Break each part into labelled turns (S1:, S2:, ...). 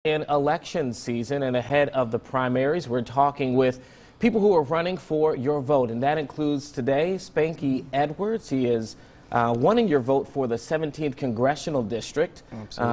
S1: In election season and ahead of the primaries, we're talking with people who are running for your vote, and that includes today Spanky Edwards. He is wanting your vote for the 17th Congressional District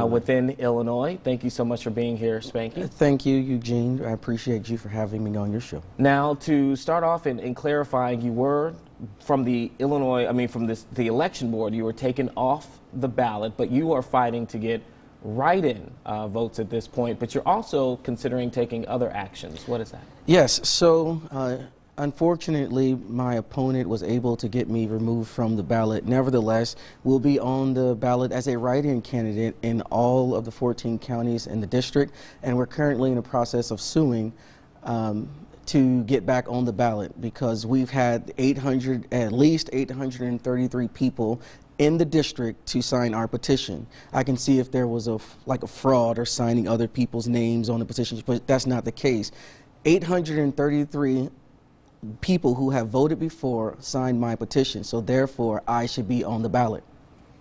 S1: within Illinois. Thank you so much for being here, Spanky.
S2: Thank you, Eugene. I appreciate you for having me on your show.
S1: Now, to start off in clarifying, you were from the the election board, you were taken off the ballot, but you are fighting to get write-in votes at this point, but you're also considering taking other actions. What is that?
S2: Yes, so unfortunately, my opponent was able to get me removed from the ballot. Nevertheless, we'll be on the ballot as a write-in candidate in all of the 14 counties in the district, and we're currently in the process of suing to get back on the ballot because we've had at least 833 people in the district to sign our petition. I can see if there was a fraud or signing other people's names on the petition, but that's not the case. 833 people who have voted before signed my petition, so therefore I should be on the ballot.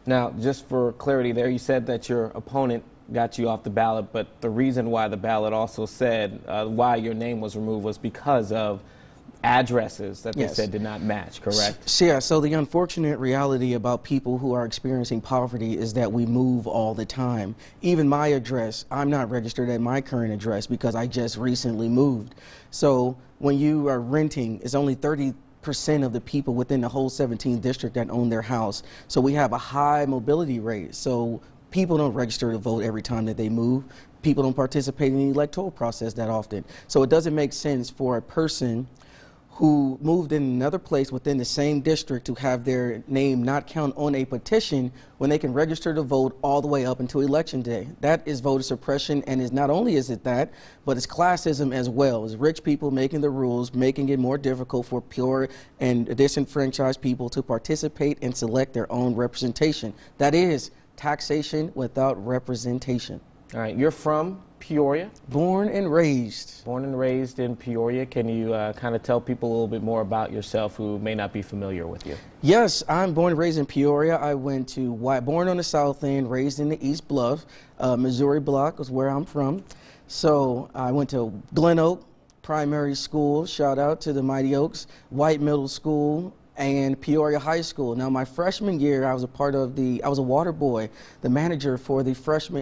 S1: Now, just for clarity there, you said that your opponent got you off the ballot, but the reason why the ballot also said why your name was removed was because of addresses that they said did not match, correct?
S2: Yeah, so the unfortunate reality about people who are experiencing poverty is that we move all the time. Even my address, I'm not registered at my current address because I just recently moved. So when you are renting, it's only 30% of the people within the whole 17th district that own their house. So we have a high mobility rate. So people don't register to vote every time that they move. People don't participate in the electoral process that often. So it doesn't make sense for a person who moved in another place within the same district to have their name not count on a petition when they can register to vote all the way up until election day. That is voter suppression, and is not only is it that, but it's classism as well. It's rich people making the rules, making it more difficult for poor and disenfranchised people to participate and select their own representation. That is taxation without representation.
S1: All right, you're from Peoria?
S2: Born and raised.
S1: Born and raised in Peoria. Can you kind of tell people a little bit more about yourself who may not be familiar with you?
S2: Yes, I'm born and raised in Peoria. I went to born on the South End, raised in the East Bluff. Missouri Block is where I'm from. So I went to Glen Oak Primary School. Shout out to the Mighty Oaks. White Middle School and Peoria High School. Now, my freshman year, I was a water boy, the manager for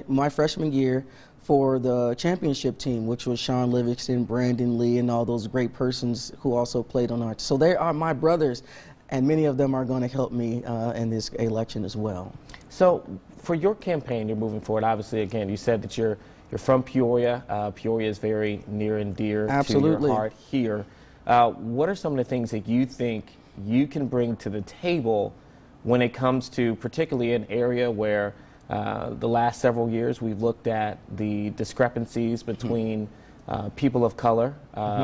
S2: my freshman year for the championship team, which was Sean Livingston, Brandon Lee, and all those great persons who also played on our. So they are my brothers, and many of them are going to help me in this election as well. So
S1: for your campaign, you're moving forward. Obviously, again, you said that you're from Peoria. Peoria is very near and dear to your heart here. What are some of the things that you think you can bring to the table when it comes to particularly an area where the last several years we've looked at the discrepancies between people of color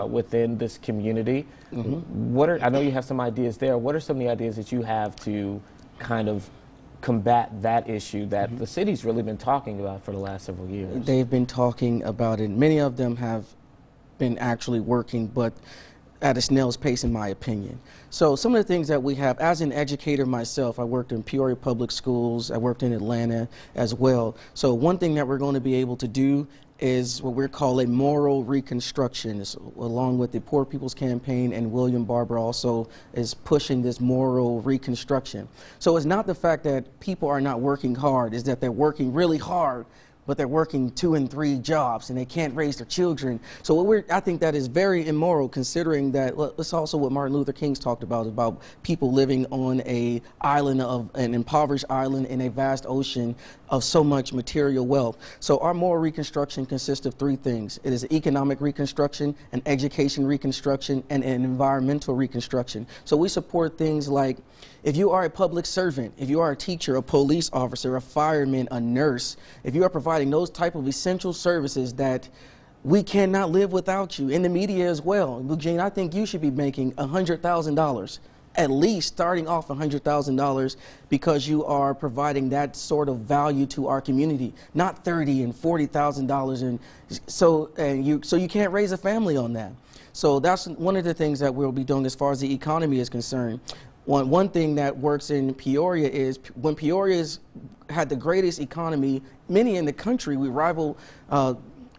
S1: within this community? I know you have some ideas there. What are some of the ideas that you have to kind of combat that issue that the city's really been talking about for the last several years?
S2: They've been talking about it. Many of them have been actually working, but at a snail's pace, in my opinion. So some of the things that we have, as an educator myself, I worked in Peoria Public Schools, I worked in Atlanta as well. So one thing that we're going to be able to do is what we call a moral reconstruction, along with the Poor People's Campaign, and William Barber also is pushing this moral reconstruction. So it's not the fact that people are not working hard, it's that they're working really hard, but they're working 2 and 3 jobs and they can't raise their children. So I think that is very immoral, considering that it's also what Martin Luther King's talked about people living on an impoverished island in a vast ocean of so much material wealth. So our moral reconstruction consists of 3 things. It is economic reconstruction, an education reconstruction, and an environmental reconstruction. So we support things like, if you are a public servant, if you are a teacher, a police officer, a fireman, a nurse, if you are providing those type of essential services that we cannot live without you, in the media as well. Eugene, I think you should be making $100,000, at least starting off $100,000, because you are providing that sort of value to our community, not $30,000 and $40,000, and so you can't raise a family on that. So that's one of the things that we'll be doing as far as the economy is concerned. One thing that works in Peoria is when Peoria's had the greatest economy, many in the country, we rival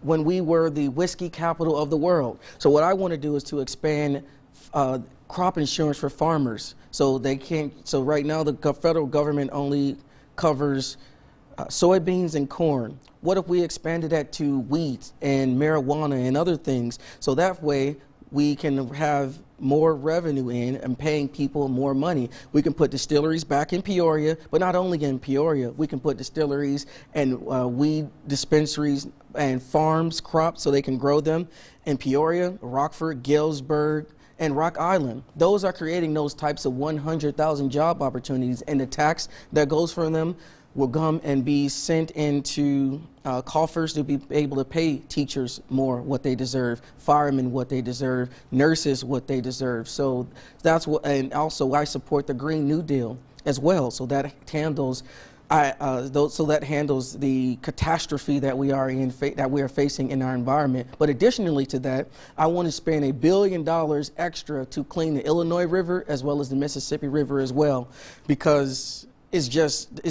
S2: when we were the whiskey capital of the world. So what I want to do is to expand crop insurance for farmers. So they can't, so right now the federal government only covers soybeans and corn. What if we expanded that to wheat and marijuana and other things? So that way we can have more revenue in and paying people more money. We can put distilleries back in Peoria, but not only in Peoria. We can put distilleries and weed dispensaries and farms, crops, so they can grow them in Peoria, Rockford, Galesburg, and Rock Island. Those are creating those types of 100,000 job opportunities, and the tax that goes from them will come and be sent into coffers to be able to pay teachers more what they deserve, firemen what they deserve, nurses what they deserve. So that's what, and also I support the Green New Deal as well. So that handles, handles the catastrophe that we are facing in our environment. But additionally to that, I want to spend $1 billion extra to clean the Illinois River as well as the Mississippi River as well, because it's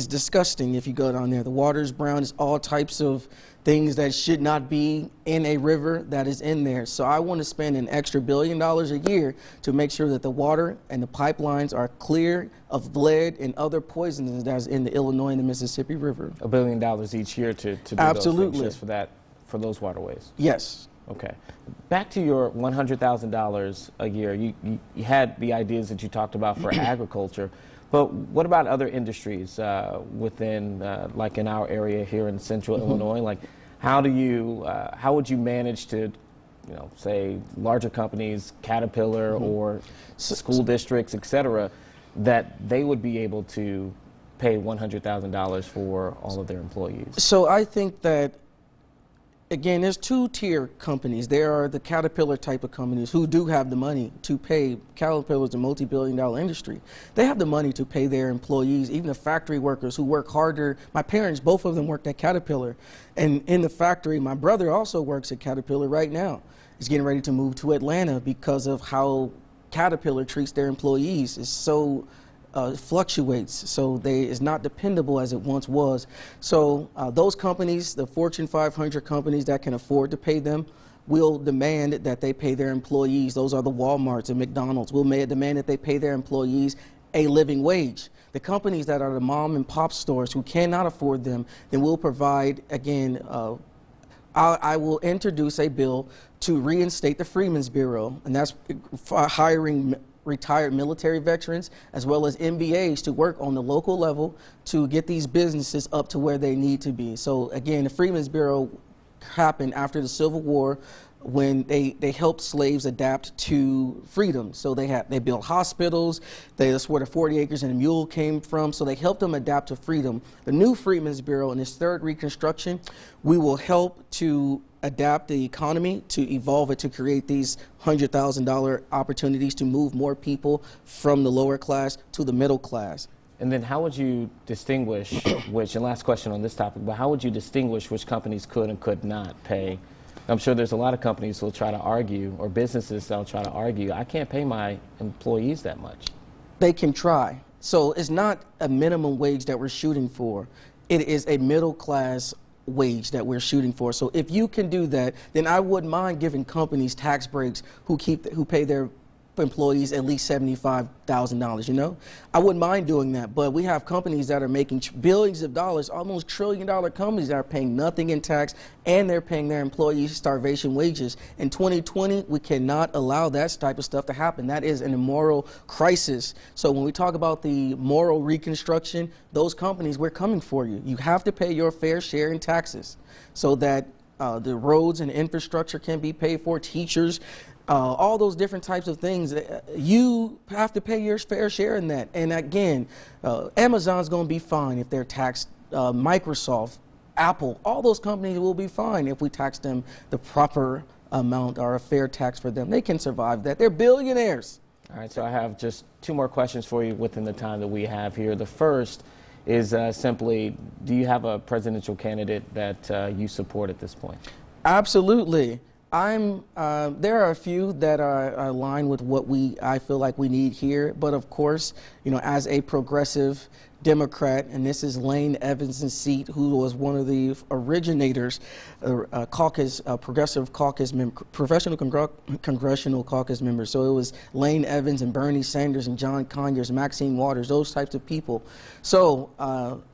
S2: disgusting if you go down there. The water's brown. It's all types of things that should not be in a river that is in there. So I want to spend an extra $1 billion a year to make sure that the water and the pipelines are clear of lead and other poisons that's in the Illinois and the Mississippi River.
S1: $1 billion each year to do
S2: Absolutely.
S1: those things just for those waterways.
S2: Yes.
S1: Okay. Back to your $100,000 a year. You had the ideas that you talked about for agriculture. But what about other industries within, like in our area here in Central Illinois? Like, how would you manage to, say larger companies, Caterpillar or school districts, et cetera, that they would be able to pay $100,000 for all of their employees? So
S2: I think that, again, there's two-tier companies. There are the Caterpillar type of companies who do have the money to pay. Caterpillar is a multi-billion-dollar industry. They have the money to pay their employees, even the factory workers who work harder. My parents, both of them worked at Caterpillar. And in the factory, my brother also works at Caterpillar right now. He's getting ready to move to Atlanta because of how Caterpillar treats their employees. It's so fluctuates, so it's not dependable as it once was. So those companies, the Fortune 500 companies that can afford to pay them, will demand that they pay their employees. Those are the Walmarts and McDonald's. Will demand that they pay their employees a living wage. The companies that are the mom and pop stores who cannot afford them, then we'll provide, again, I will introduce a bill to reinstate the Freedmen's Bureau, and that's hiring retired military veterans as well as MBAs to work on the local level to get these businesses up to where they need to be. So again, the Freedmen's Bureau happened after the Civil War when they helped slaves adapt to freedom. So they built hospitals. That's where the 40 acres and a mule came from. So they helped them adapt to freedom. The new Freedmen's Bureau in its third Reconstruction, we will help to adapt the economy, to evolve it, to create these $100,000 opportunities to move more people from the lower class to the middle class.
S1: And then how would you distinguish which, and last question on this topic, but how would you distinguish which companies could and could not pay? I'm sure there's a lot of companies who will try to argue, or businesses that will try to argue, I can't pay my employees that much.
S2: They can try. So it's not a minimum wage that we're shooting for. It is a middle class wage that we're shooting for. So if you can do that, then I wouldn't mind giving companies tax breaks who pay their employees at least $75,000, I wouldn't mind doing that, but we have companies that are making billions of dollars, almost trillion-dollar companies that are paying nothing in tax, and they're paying their employees starvation wages. In 2020, we cannot allow that type of stuff to happen. That is an immoral crisis. So when we talk about the moral reconstruction, those companies, we're coming for you. You have to pay your fair share in taxes so that the roads and infrastructure can be paid for, teachers, all those different types of things. You have to pay your fair share in that. And again, Amazon's going to be fine if they're taxed. Microsoft, Apple, all those companies will be fine if we tax them the proper amount or a fair tax for them. They can survive that. They're billionaires.
S1: All right, so I have just two more questions for you within the time that we have here. The first is simply, do you have a presidential candidate that you support at this point?
S2: Absolutely. There are a few that are aligned with what I feel like we need here, but of course, you know, as a progressive Democrat, and this is Lane Evans' seat, who was one of the originators, progressive caucus member, congressional caucus members. So it was Lane Evans and Bernie Sanders and John Conyers, Maxine Waters, those types of people. So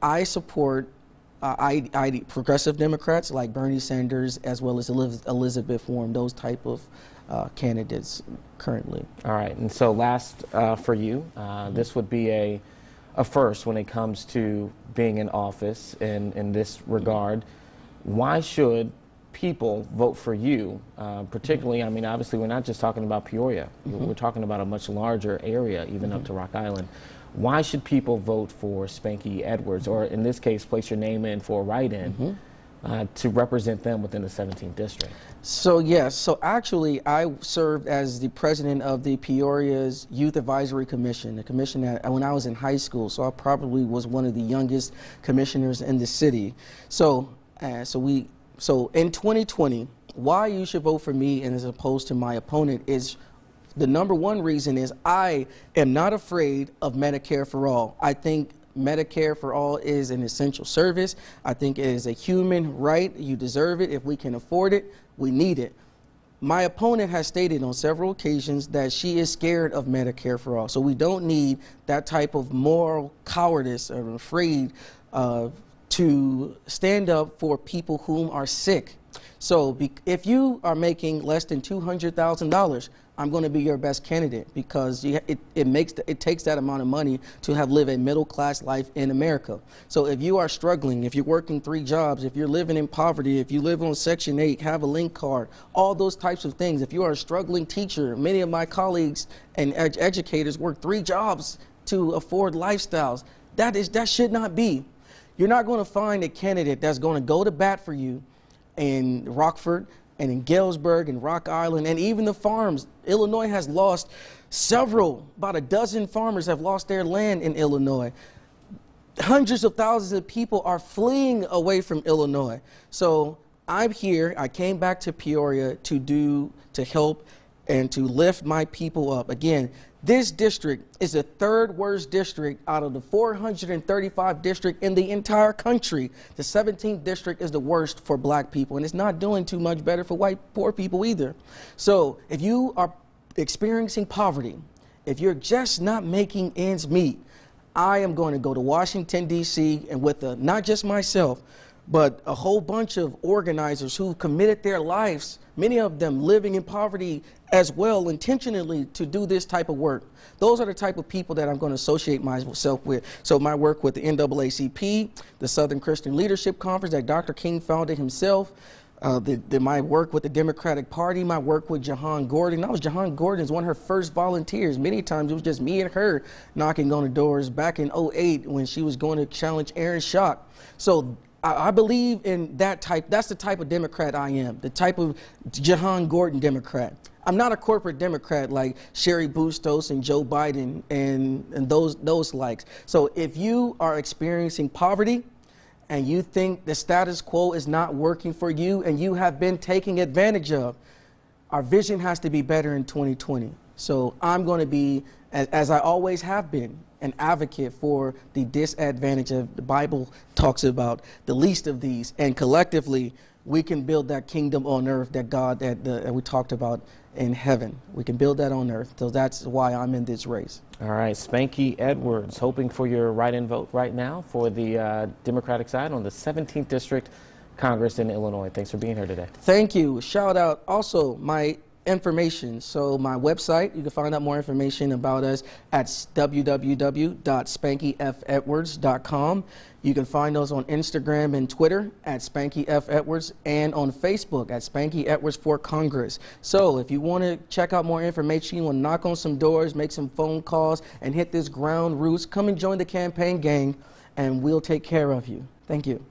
S2: I support progressive Democrats like Bernie Sanders, as well as Elizabeth Warren, those type of candidates currently.
S1: All right, and so last for you, this would be a first when it comes to being in office in this regard. Why should people vote for you, particularly? I mean, obviously, we're not just talking about Peoria. We're talking about a much larger area, even up to Rock Island. Why should people vote for Spanky Edwards, or in this case, place your name in for a write-in to represent them within the 17th district?
S2: So yes, so actually I served as the president of the Peoria's Youth Advisory Commission, the commission that, when I was in high school, so I probably was one of the youngest commissioners in the city. So so in 2020, why you should vote for me and as opposed to my opponent is, the number one reason is I am not afraid of Medicare for all. I think Medicare for all is an essential service. I think it is a human right. You deserve it. If we can afford it, we need it. My opponent has stated on several occasions that she is scared of Medicare for all. So we don't need that type of moral cowardice or afraid to stand up for people whom are sick. So if you are making less than $200,000, I'm going to be your best candidate, because it takes that amount of money to live a middle-class life in America. So if you are struggling, if you're working 3 jobs, if you're living in poverty, if you live on Section 8, have a link card, all those types of things, if you are a struggling teacher, many of my colleagues and educators work 3 jobs to afford lifestyles. That should not be. You're not going to find a candidate that's going to go to bat for you in Rockford and in Galesburg and Rock Island and even the farms. Illinois has lost about a dozen farmers have lost their land in Illinois. Hundreds of thousands of people are fleeing away from Illinois. So I'm here, I came back to Peoria to help and to lift my people up. Again, this district is the 3rd worst district out of the 435 districts in the entire country. The 17th district is the worst for black people, and it's not doing too much better for poor people either. So if you are experiencing poverty, if you're just not making ends meet, I am going to go to Washington, D.C., and with not just myself, but a whole bunch of organizers who committed their lives, many of them living in poverty as well, intentionally to do this type of work. Those are the type of people that I'm going to associate myself with. So my work with the NAACP, the Southern Christian Leadership Conference that Dr. King founded himself, my work with the Democratic Party, my work with Jahan Gordon. Jahan Gordon is one of her first volunteers. Many times it was just me and her knocking on the doors back in '08 when she was going to challenge Aaron Schock. So I believe in that type. That's the type of Democrat I am, the type of Jahan Gordon Democrat. I'm not a corporate Democrat like Sherry Bustos and Joe Biden and those likes. So if you are experiencing poverty and you think the status quo is not working for you and you have been taken advantage of, our vision has to be better in 2020. So I'm going to be, as I always have been, an advocate for the disadvantage of the Bible talks about the least of these, and collectively we can build that kingdom on earth that God that we talked about in heaven. We can build that on earth. So that's why I'm in this race.
S1: All right, Spanky Edwards, hoping for your write-in vote right now for the Democratic side on the 17th District Congress in Illinois. Thanks for being here today.
S2: Thank you. Shout out also my information. So my website, you can find out more information about us at www.spankyfedwards.com. You can find us on Instagram and Twitter at Spanky F. Edwards and on Facebook at Spanky Edwards for Congress. So if you want to check out more information, you want to knock on some doors, make some phone calls, and hit this ground roots, come and join the campaign gang, and we'll take care of you. Thank you.